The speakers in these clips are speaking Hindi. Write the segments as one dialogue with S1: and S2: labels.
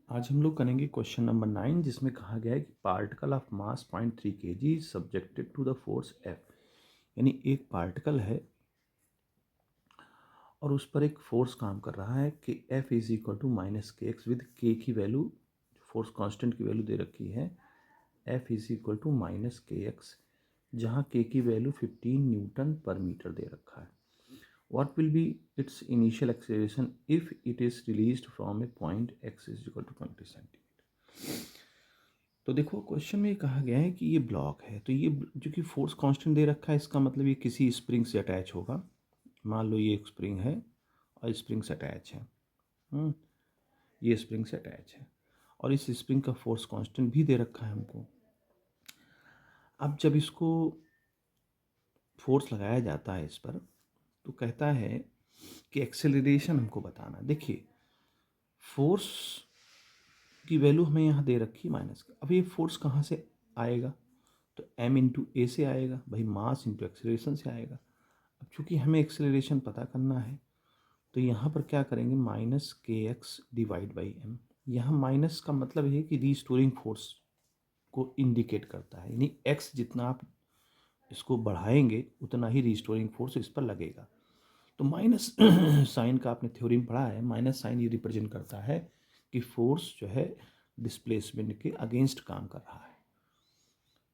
S1: आज हम लोग करेंगे क्वेश्चन नंबर 9 जिसमें कहा गया है कि particle of mass 0.3 kg is subjected to the force F। यानी एक पार्टिकल है और उस पर एक फोर्स काम कर रहा है कि F is equal to minus k x with k की वैल्यू, फोर्स कांस्टेंट की वैल्यू दे रखी है F is equal to minus k x, जहाँ के की वैल्यू 15 न्यूटन पर मीटर दे रखा है। What will be its initial acceleration if it is released from a point x is equal to 20 centimetre. तो देखो क्वेश्चन में ये कहा गया है कि ये ब्लॉक है, तो ये जो कि फोर्स कांस्टेंट दे रखा है, इसका मतलब ये किसी स्प्रिंग से अटैच होगा। मान लो ये एक स्प्रिंग है और स्प्रिंग से अटैच है। ये स्प्रिंग से अटैच है और इस स्प्रिंग का फोर्स कांस्टेंट भी दे रखा है हमको। अब जब इसको फोर्स लगाया जाता है इस पर, तो कहता है कि एक्सेलरेशन हमको बताना। देखिए फोर्स की वैल्यू हमें यहाँ दे रखी है माइनस का। अब ये फोर्स कहाँ से आएगा? तो m इंटू ए से आएगा भाई, मास इंटू एक्सेलरेशन से आएगा। अब चूंकि हमें एक्सेलरेशन पता करना है तो यहाँ पर क्या करेंगे, minus k x divide by M. यहाँ माइनस का मतलब है कि रीस्टोरिंग फोर्स को इंडिकेट करता है, यानी एक्स जितना आप इसको बढ़ाएंगे उतना ही रीस्टोरिंग फोर्स इस पर लगेगा। तो माइनस साइन का आपने थ्योरी में पढ़ा है, माइनस साइन ये रिप्रेजेंट करता है कि फोर्स जो है डिस्प्लेसमेंट के अगेंस्ट काम कर रहा है,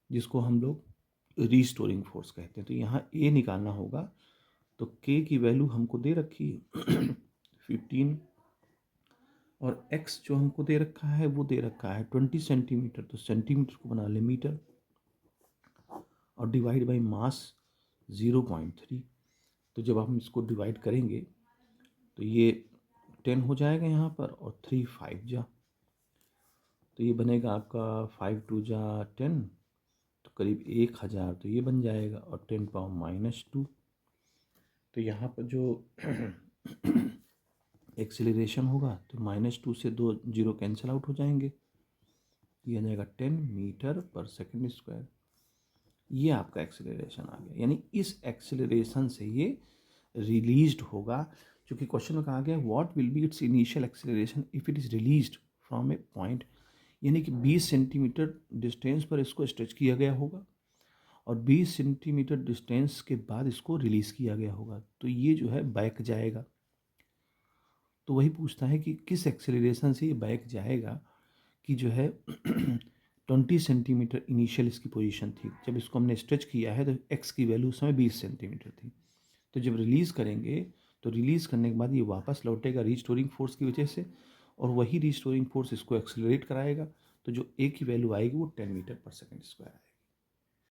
S1: जिसको हम लोग रीस्टोरिंग फोर्स कहते हैं। तो यहाँ ए निकालना होगा, तो के की वैल्यू हमको दे रखी है 15 और एक्स जो हमको दे रखा है वो दे रखा है 20 सेंटीमीटर। तो सेंटीमीटर को बना ले मीटर और डिवाइड बाई मास 0.3। तो जब हम इसको डिवाइड करेंगे तो ये 10 हो जाएगा यहाँ पर और 3 5 जा, तो ये बनेगा आपका 5 2 जा 10, तो करीब 1000। तो ये बन जाएगा और 10 पावर माइनस 2। तो यहाँ पर जो एक्सेलरेशन होगा तो -2 से 2 जीरो कैंसिल आउट हो जाएंगे, ये आ जाएगा 10 मीटर पर सेकेंड स्क्वायर। ये आपका एक्सेलरेशन आ गया, यानी इस एक्सेलरेशन से ये रिलीज्ड होगा। क्योंकि क्वेश्चन में कहा गया what will be it's initial acceleration if it is released from A point, यानी कि 20 सेंटीमीटर डिस्टेंस पर इसको स्ट्रेच किया गया होगा और 20 सेंटीमीटर डिस्टेंस के बाद इसको रिलीज़ किया गया होगा। तो ये जो है बैक जाएगा। तो वही पूछता है कि किस एक्सेलरेशन से ये बैक जाएगा, कि जो है 20 सेंटीमीटर इनिशियल इसकी पोजीशन थी। जब इसको हमने स्ट्रेच किया है तो एक्स की वैल्यू उस समय 20 सेंटीमीटर थी। तो जब रिलीज़ करेंगे तो रिलीज़ करने के बाद ये वापस लौटेगा रीस्टोरिंग फोर्स की वजह से, और वही रीस्टोरिंग फोर्स इसको एक्सेलरेट कराएगा। तो जो ए की वैल्यू आएगी वो 10 मीटर पर सेकेंड स्क्वायर आएगी।